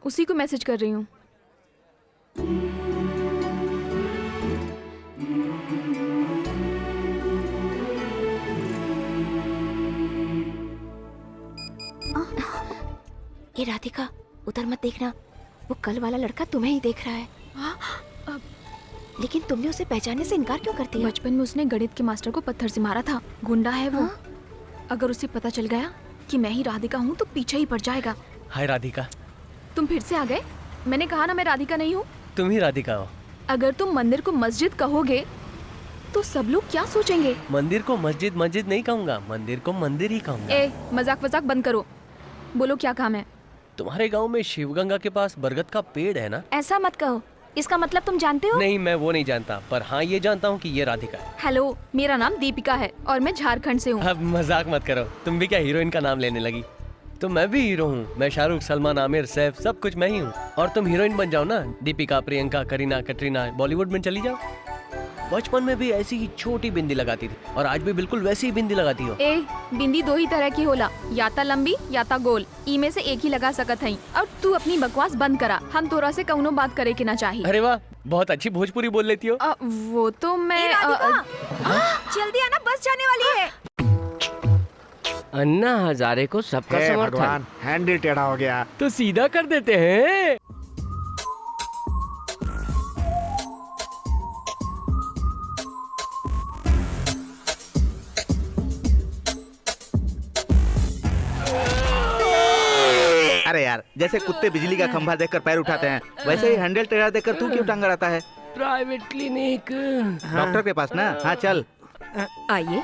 उसी को मैसेज कर रही हूँ। ये राधिका, उधर मत देखना, वो कल वाला लड़का तुम्हें ही देख रहा है। लेकिन तुमने उसे पहचानने से इनकार क्यों करती है? बचपन में उसने गणित के मास्टर को पत्थर से मारा था। गुंडा है वो। अगर उसे पता चल गया कि मैं ही राधिका हूँ तो पीछे ही पड़ जाएगा। हाय राधिका। तुम फिर से आ गए? मैंने कहा ना मैं राधिका नहीं हूँ। तुम ही राधिका हो। अगर तुम मंदिर को मस्जिद कहोगे तो सब लोग क्या सोचेंगे? मंदिर को मस्जिद मस्जिद नहीं कहूँगा, मंदिर को मंदिर ही कहूँगा। ए, मजाक वजाक बंद करो। बोलो क्या काम है? तुम्हारे गांव में शिवगंगा के पास बरगद का पेड़ है ना? ऐसा मत कहो, इसका मतलब तुम जानते हो? नहीं, मैं वो नहीं जानता, पर हाँ ये जानता हूँ कि ये राधिका है। हेलो, मेरा नाम दीपिका है और मैं झारखंड से हूँ। अब मजाक मत करो, तुम भी क्या हीरोइन का नाम लेने लगी? तो मैं भी हीरो हूँ, मैं शाहरुख, सलमान, आमिर, सैफ, सब कुछ मैं ही हूँ। और तुम हीरोइन बन जाओ ना, दीपिका, प्रियंका, करीना, कटरीना, बॉलीवुड में चली जाओ। बचपन में भी ऐसी ही छोटी बिंदी लगाती थी और आज भी बिल्कुल वैसी ही बिंदी लगाती हो। ए, बिंदी दो ही तरह की होला, या ता लंबी या ता गोल। ई में से एक ही लगा सकत हई। और तू अपनी बकवास बंद करा, हम तोरा से कौनो बात करे के ना चाहिए। अरे वाह, बहुत अच्छी भोजपुरी बोल लेती हो। वो तो मैं जल्दी आना, बस जाने वाली है। अन्ना हजारे को सबका समर्थन। भगवान, हैंडल टेढ़ा हो गया। तो सीधा कर देते हैं। अरे यार, जैसे कुत्ते बिजली का खंभा देखकर पैर उठाते हैं, वैसे ही हैंडल टेढ़ा देखकर तू क्यों टांग अड़ाता है? Private clinic. डॉक्टर के पास ना? हाँ चल। आइए।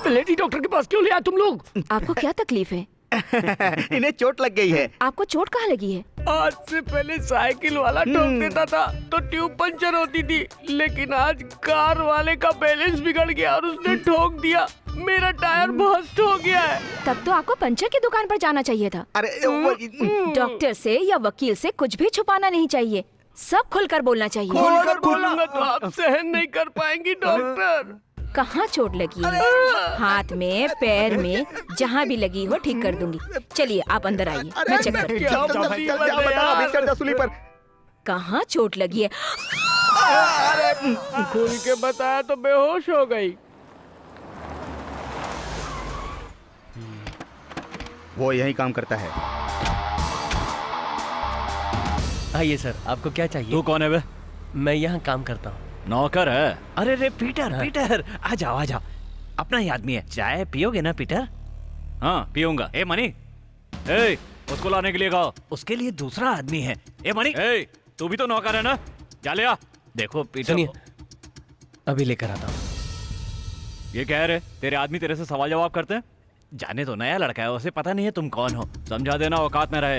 लेडी डॉक्टर के पास क्यों ले आए तुम लोग? आपको क्या तकलीफ है? इन्हें चोट लग गई है। आपको चोट कहाँ लगी है? आज से पहले साइकिल वाला ठोक देता था तो ट्यूब पंचर होती थी, लेकिन आज कार वाले का बैलेंस बिगड़ गया और उसने ठोक दिया, मेरा टायर बस्ट हो गया है। तब तो आपको पंचर की दुकान पर जाना चाहिए था। अरे डॉक्टर से या वकील से कुछ भी छुपाना नहीं चाहिए, सब खुलकर बोलना चाहिए। खोलकर बोलूंगा तो आप सहन नहीं कर पाएंगी डॉक्टर। कहाँ चोट लगी है? हाथ में, पैर में, जहाँ भी लगी हो ठीक कर दूंगी। चलिए आप अंदर आइए, मैं चेक करती हूँ। कहाँ चोट लगी है? खुल के बताया तो बेहोश हो गई। वो यही काम करता है। आइए सर, आपको क्या चाहिए? तू कौन है बे? मैं यहाँ काम करता हूँ। नौकर है? अरे रे पीटर, पीटर आ जाओ आ जाओ, अपना ही आदमी है। चाय पियोगे ना पीटर? हाँ पीऊंगा। ए मनी, ए उसको लाने के लिए कहो। उसके लिए दूसरा आदमी है। ए मनी, ए तू भी तो नौकर है ना, जा ले आ। देखो पीटर, सुनिए, अभी लेकर आता हूँ। ये कह रहे तेरे आदमी तेरे से सवाल जवाब करते हैं? जाने तो नया लड़का है, उसे पता नहीं है तुम कौन हो। समझा देना, औकात में रहे।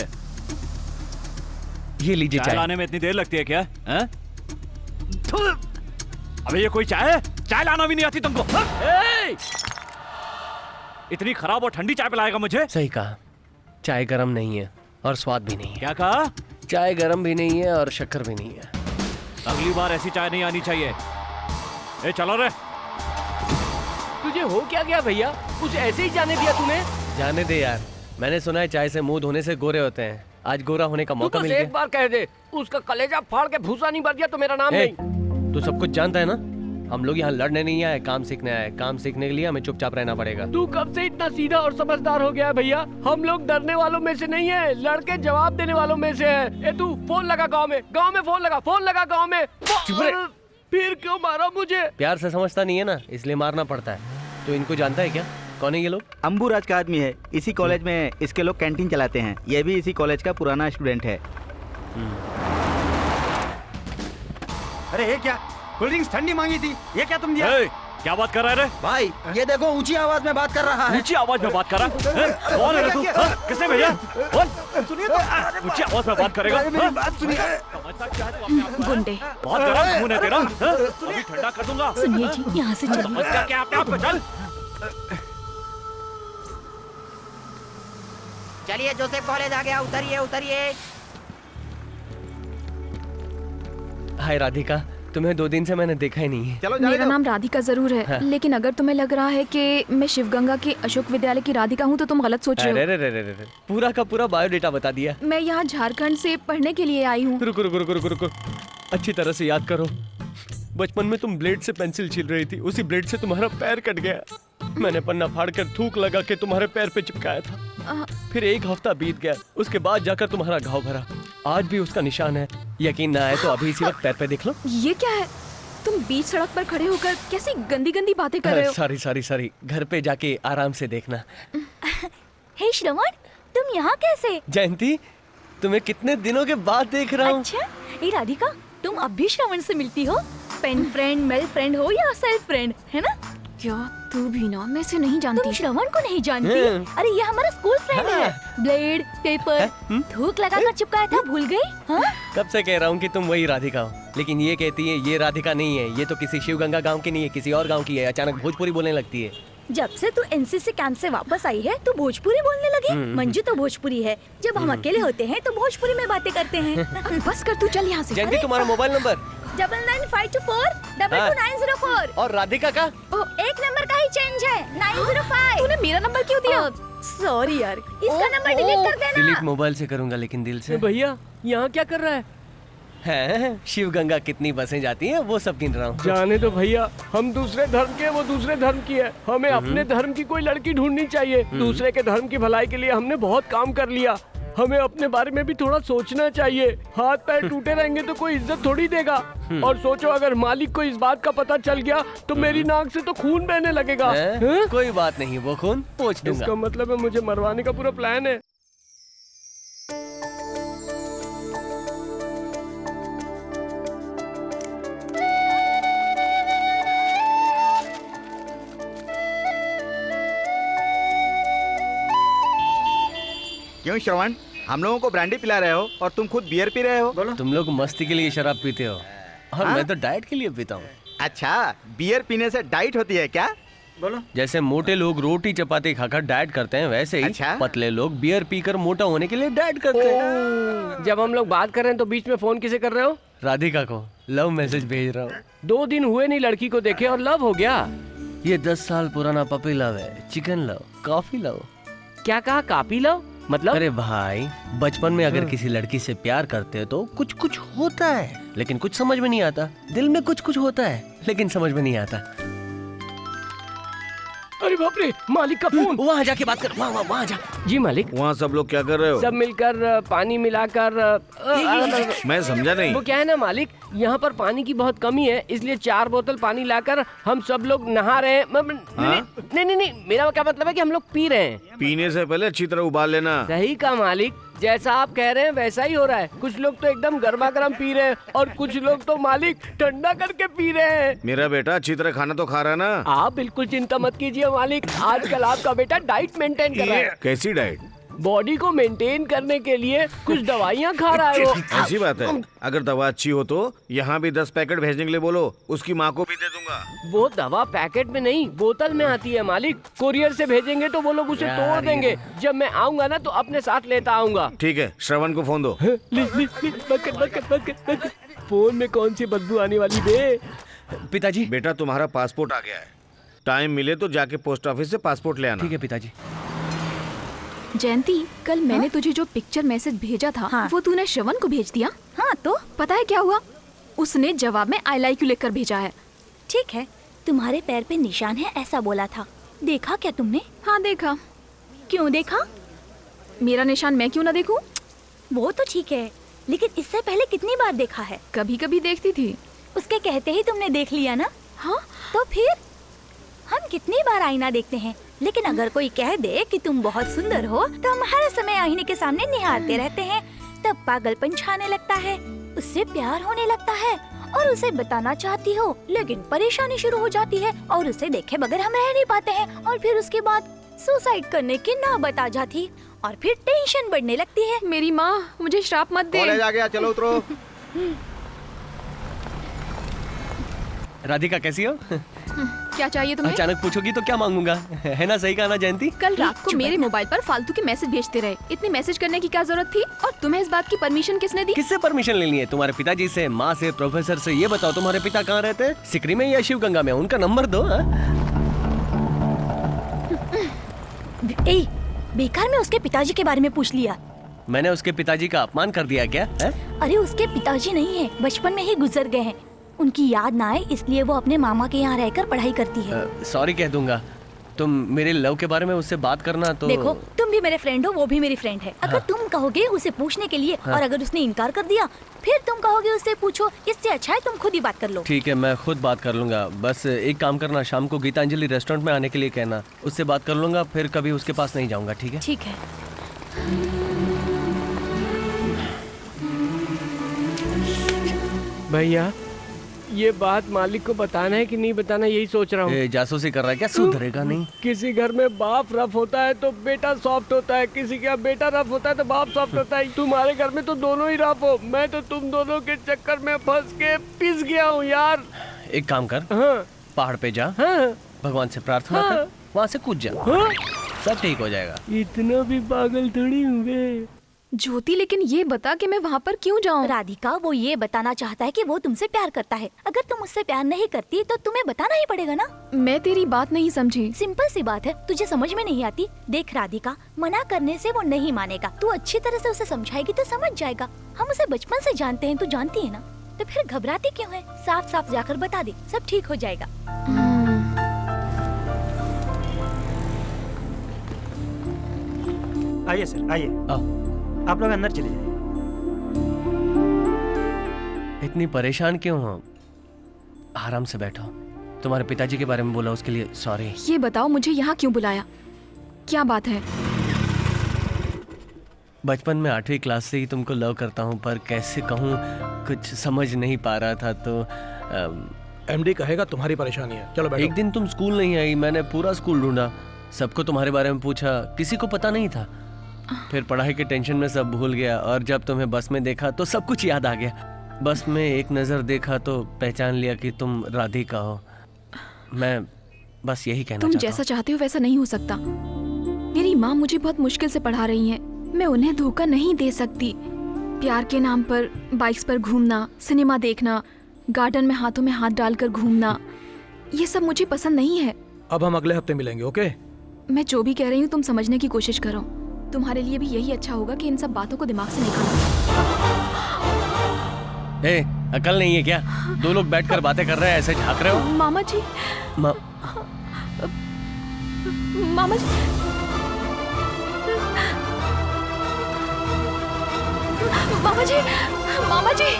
ये लीजिए चाय चाय। लाने में इतनी देर लगती है क्या? हैं? अबे ये कोई चाय है? चाय लाना भी नहीं आती तुमको? ए! इतनी खराब और ठंडी चाय पिलाएगा मुझे? सही कहा, चाय गरम नहीं है और स्वाद भी नहीं है। क्या कहा? चाय गरम भी नहीं है और शक्कर भी नहीं है। अगली बार ऐसी चाय नहीं आनी चाहिए। ए चलो रे। तुझे हो क्या गया भैया? कुछ ऐसे ही जाने दिया तूने? जाने दे यार, मैंने सुना है चाय से मुंह धोने से गोरे होते हैं। आज गोरा होने का मौका मिल एक गया। बार कह दे, उसका कलेजा फाड़ के भूसा नहीं भर दिया तो मेरा नाम नहीं। तू सब कुछ जानता है ना, हम लोग यहाँ लड़ने नहीं आए, काम सीखने आए। काम सीखने के लिए हमें चुपचाप रहना पड़ेगा। तू कब से इतना सीधा और समझदार हो गया है भैया? हम लोग डरने वालों में से नहीं है, लड़के जवाब देने वालों में से है। ए तू फोन लगा गांव में फोन लगा गांव में। चुप रहे। फिर क्यों मारा मुझे? प्यार से समझता नहीं है ना, इसलिए मारना पड़ता है। तो इनको जानता है क्या? कौन है ये लोग? अंबुराज का आदमी है, इसी कॉलेज में इसके लोग कैंटीन चलाते हैं। ये भी इसी कॉलेज का पुराना स्टूडेंट है। अरे ये क्या, कोल्ड ड्रिंक्स ठंडी मांगी थी, ये क्या तुम दिया? ए, क्या बात कर रहा है रे? भाई ये देखो, ऊंची आवाज में बात कर रहा है। ऊंची आवाज में बात कर रहा है? कौन है रे तू? किसने भेजा? कौन? सुनिए तो, ऊंची आवाज में बात करेगा? मेरी बात सुनिए। समझता क्या है तू अपने आप को? गुंडे। बहुत गरम खून है तेरा। अभी ठंडा कर दूंगा। सुनिए जी, यहाँ से चलिए। समझता क्या अपने आप को? चल। चलिए जोसेफ कॉलेज आ गया, उतरिए। हाय राधिका, तुम्हें 2 दिन से मैंने देखा ही नहीं है। चलो जाने मेरा दो। नाम राधिका जरूर है, हाँ। लेकिन अगर तुम्हें लग रहा है कि मैं शिवगंगा के अशोक विद्यालय की राधिका हूँ तो तुम गलत सोच रहे अरे हो। रे रे रे रे, पूरा का पूरा बायोडेटा बता दिया। मैं यहाँ झारखंड से पढ़ने के लिए आई हूँ। रुको रुको रुको रुको रुको, अच्छी तरह से याद करो। बचपन में तुम ब्लेड से पेंसिल छील रही थी, उसी ब्लेड से तुम्हारा पैर कट गया। मैंने पन्ना फाड़कर थूक लगा के तुम्हारे पैर पे चिपकाया था। फिर 1 हफ्ता बीत गया, उसके बाद जाकर तुम्हारा घाव भरा। आज भी उसका निशान है। यकीन ना आए तो अभी इसी वक्त पैर पे देख लो। ये क्या है? तुम बीच सड़क पर खड़े होकर कैसी गंदी गंदी बातें कर रहे हो। सॉरी सॉरी सॉरी, घर पे जाके आराम से देखना। हे श्रवण, तुम यहाँ कैसे? जयंती, तुम्हें कितने दिनों के बाद देख रहा हूँ। अच्छा, ये राधिका, तुम अब भी श्रवण से मिलती हो? पेन फ्रेंड, मेल फ्रेंड हो या सेल्फ फ्रेंड, है ना? क्या तू भी ना? मैं से नहीं तुम जानती। श्रवण को नहीं जानती? अरे ये हमारा स्कूल फ्रेंड है। ब्लेड, पेपर, थूक लगाकर चिपकाया था, भूल गई? हाँ? कब से कह रहा हूँ कि तुम वही राधिका हो, लेकिन ये कहती है ये राधिका नहीं है, ये तो किसी शिवगंगा गांव की नहीं है, किसी और गांव की है। अचानक भोजपुरी बोलने लगती है। जब से तू एनसीसी कैंप से वापस आई है, तू भोजपुरी बोलने लगी। मंजू तो भोजपुरी है। जब हम अकेले होते हैं तो भोजपुरी में बातें करते हैं। अब बस कर, तू चल यहाँ से। जयंती, तुम्हारा मोबाइल नंबर 9952422904। और राधिका का? एक नंबर का ही चेंज है, 905। तूने मेरा नंबर क्यों दिया? सॉरी यार, इसका नंबर डिलीट कर देना। डिलीट मोबाइल से करूंगा, लेकिन दिल से। भैया यहाँ क्या कर रहा है? शिवगंगा कितनी बसें जाती हैं वो सब गिन रहा हूँ। जाने दो भैया, हम दूसरे धर्म के, वो दूसरे धर्म की है। हमें अपने धर्म की कोई लड़की ढूंढनी चाहिए। दूसरे के धर्म की भलाई के लिए हमने बहुत काम कर लिया। हमें अपने बारे में भी थोड़ा सोचना चाहिए। हाथ पैर टूटे रहेंगे तो कोई इज्जत थोड़ी देगा। और सोचो, अगर मालिक को इस बात का पता चल गया तो मेरी नाक से तो खून बहने लगेगा। हैं? कोई बात नहीं, वो खून पोंछ दूंगा। इसका मतलब है मुझे मरवाने का पूरा प्लान है। क्यों श्रवण, हम लोगों को ब्रांडी पिला रहे हो और तुम खुद बियर पी रहे हो? बोलो। तुम लोग मस्ती के लिए शराब पीते हो और हाँ? मैं तो डाइट के लिए पीता हूँ। अच्छा, बियर पीने से डाइट होती है क्या? बोलो। जैसे मोटे लोग रोटी चपाती खाकर डाइट करते हैं, वैसे ही अच्छा? पतले लोग बियर पीकर मोटा होने के लिए डाइट करते हैं। जब हम लोग बात कर रहे हैं तो बीच में फोन किसे कर रहे हो? राधिका को लव मैसेज भेज रहा हूँ। 2 दिन हुए नहीं लड़की को देखे और लव हो गया। ये 10 साल पुराना पपी लव है, चिकन लव, कॉफी लव। क्या कहा? कापी लव मतलब? अरे भाई, बचपन में अगर किसी लड़की से प्यार करते हो तो कुछ कुछ होता है, लेकिन कुछ समझ में नहीं आता। दिल में कुछ कुछ होता है, लेकिन समझ में नहीं आता। अरे बाप रे, मालिक का फोन। वहाँ जाके बात कर, वहाँ जा। जी मालिक। वहाँ सब लोग क्या कर रहे हो? सब मिलकर पानी मिलाकर मैं समझा नहीं। वो क्या है ना मालिक, यहाँ पर पानी की बहुत कमी है, इसलिए 4 बोतल पानी लाकर हम सब लोग नहा रहे हैं। नहीं, मेरा क्या मतलब है कि हम लोग पी रहे हैं। पीने से पहले अच्छी तरह उबाल लेना। सही कहा मालिक, जैसा आप कह रहे हैं वैसा ही हो रहा है। कुछ लोग तो एकदम गर्मा गर्म पी रहे हैं और कुछ लोग तो मालिक ठंडा करके पी रहे हैं। मेरा बेटा अच्छी तरह खाना तो खा रहा है ना? आप बिल्कुल चिंता मत कीजिए मालिक, आजकल आपका बेटा डाइट मेंटेन कर रहा है। कैसी डाइट? बॉडी को मेंटेन करने के लिए कुछ दवाइयाँ खा रहा है वो। ऐसी बात है, अगर दवा अच्छी हो तो यहाँ भी 10 पैकेट भेजने के लिए बोलो, उसकी माँ को भी दे दूंगा। वो दवा पैकेट में नहीं, बोतल में आती है मालिक। कोरियर से भेजेंगे तो वो लोग उसे तोड़ देंगे। जब मैं आऊंगा ना तो अपने साथ लेता आऊंगा। ठीक है, श्रवण को फोन दो। बकेट। फोन में कौन सी बदबू आने वाली बे? पिताजी। बेटा तुम्हारा पासपोर्ट आ गया है, टाइम मिले तो जाके पोस्ट ऑफिस से पासपोर्ट ले आना। ठीक है पिताजी। जयंती, कल मैंने तुझे जो पिक्चर मैसेज भेजा था, हाँ। वो तूने श्रवण को भेज दिया। हाँ तो पता है क्या हुआ? उसने जवाब में आई लाइक यू लिखकर भेजा है। ठीक है, तुम्हारे पैर पे निशान है ऐसा बोला था। देखा क्या तुमने? हाँ देखा। क्यों देखा? मेरा निशान मैं क्यों ना देखूं? वो तो ठीक है, लेकिन इससे पहले कितनी बार देखा है? कभी कभी देखती थी। उसके कहते ही तुमने देख लिया ना? हाँ, तो फिर हम कितनी बार आईना देखते हैं, लेकिन अगर कोई कह दे कि तुम बहुत सुंदर हो तो हम हर समय आईने के सामने निहारते रहते हैं। तब पागलपन छाने लगता है, उससे प्यार होने लगता है और उसे बताना चाहती हो, लेकिन परेशानी शुरू हो जाती है और उसे देखे बगैर हम रह नहीं पाते हैं। और फिर उसके बाद सुसाइड करने की नौबत आ जाती और फिर टेंशन बढ़ने लगती है। मेरी माँ मुझे श्राप मत दे। कॉलेज आ गया, चलो उतरो। राधिका कैसी हो? क्या चाहिए तुम्हें? अचानक पूछोगी तो क्या मांगूंगा? है ना, सही कहा ना जयंती? कल रात को मेरे मोबाइल पर फालतू के मैसेज भेजते रहे। इतनी मैसेज करने की क्या जरूरत थी? और तुम्हें इस बात की परमिशन किसने दी? किससे परमिशन लेनी है? तुम्हारे पिताजी से, माँ से, प्रोफेसर से? ये बताओ तुम्हारे पिता कहाँ रहते हैं? सिकरी में या शिवगंगा में? उनका नंबर दो। बेकार में उसके पिताजी के बारे में पूछ लिया। मैंने उसके पिताजी का अपमान कर दिया क्या है? अरे उसके पिताजी नहीं है, बचपन में ही गुजर गए हैं। उनकी याद ना आए इसलिए वो अपने मामा के यहाँ रहकर पढ़ाई करती है। सॉरी कह दूंगा। तुम मेरे लव के बारे में उससे बात करना तो। देखो, तुम भी मेरे फ्रेंड हो, वो भी मेरी फ्रेंड है। अगर तुम कहोगे उसे पूछने के लिए और अगर उसने इनकार कर दिया फिर तुम कहोगे उससे पूछो, इससे अच्छा है तुम खुद ही बात कर लो। ठीक है, मैं खुद बात कर लूंगा। बस एक काम करना, शाम को गीतांजलि रेस्टोरेंट में आने के लिए कहना। उससे बात कर लूंगा, फिर कभी उसके पास नहीं जाऊंगा। ठीक है? ठीक है। भैया, ये बात मालिक को बताना है कि नहीं बताना, यही सोच रहा हूँ। जासूसी कर रहा है क्या? सुधरेगा नहीं। किसी घर में बाप रफ होता है तो बेटा सॉफ्ट होता है, किसी का बेटा रफ होता है तो बाप सॉफ्ट होता है। तुम्हारे घर में तो दोनों ही रफ हो। मैं तो तुम दोनों के चक्कर में फंस के पिस गया हूँ यार। एक काम कर, हाँ पहाड़ पे जा, हाँ भगवान से प्रार्थना हाँ। कर, वहाँ से कूद जा, हाँ। सब ठीक हो जाएगा। इतना भी पागल थोड़ी हुए। ज्योति, लेकिन ये बता कि मैं वहाँ पर क्यों जाऊँ? राधिका, वो ये बताना चाहता है कि वो तुमसे प्यार करता है। अगर तुम उससे प्यार नहीं करती तो तुम्हें बताना ही पड़ेगा ना। मैं तेरी बात नहीं समझी। सिंपल सी बात है, तुझे समझ में नहीं आती? देख राधिका, मना करने से वो नहीं मानेगा। तू अच्छी तरह से उसे समझाएगी तो समझ जाएगा। हम उसे बचपन से जानते हैं, तू जानती है ना। तो फिर घबराती क्यों है? साफ साफ जाकर बता दे, सब ठीक हो जाएगा। आइए सर, आइए। आओ। आप लोग अंदर चले जाइए। इतनी परेशान क्यों हो? आराम से बैठो। तुम्हारे पिताजी के बारे में बोला, उसके लिए सॉरी। ये बताओ, मुझे यहाँ क्यों बुलाया? क्या बात है? बचपन में 8वीं क्लास से ही तुमको लव करता हूँ, पर कैसे कहूँ, कुछ समझ नहीं पा रहा था। तो एमडी कहेगा तुम्हारी परेशानी है। चलो बैठो। एक दिन तुम स्कूल नहीं आई, मैंने पूरा स्कूल ढूंढा, सबको तुम्हारे बारे में पूछा, किसी को पता नहीं था। फिर पढ़ाई के टेंशन में सब भूल गया, और जब तुम्हें बस में देखा तो सब कुछ याद आ गया। बस में एक नज़र देखा तो पहचान लिया कि तुम राधिका हो। मैं बस यही कहना तुम चाहता जैसा चाहते हो वैसा नहीं हो सकता। मेरी माँ मुझे बहुत मुश्किल से पढ़ा रही हैं। मैं उन्हें धोखा नहीं दे सकती। प्यार के नाम पर बाइक्स पर घूमना, सिनेमा देखना, गार्डन में हाथों में हाथ डालकर घूमना, ये सब मुझे पसंद नहीं है। अब हम अगले हफ्ते मिलेंगे, ओके? मैं जो भी कह रही हूँ तुम समझने की कोशिश करो। तुम्हारे लिए भी यही अच्छा होगा कि इन सब बातों को दिमाग से निकालो। ए, अकल नहीं है क्या? दो लोग बैठकर बातें कर रहे हैं, ऐसे झांक रहे हो? मामा जी, मामा जी, मामा जी, मामा जी।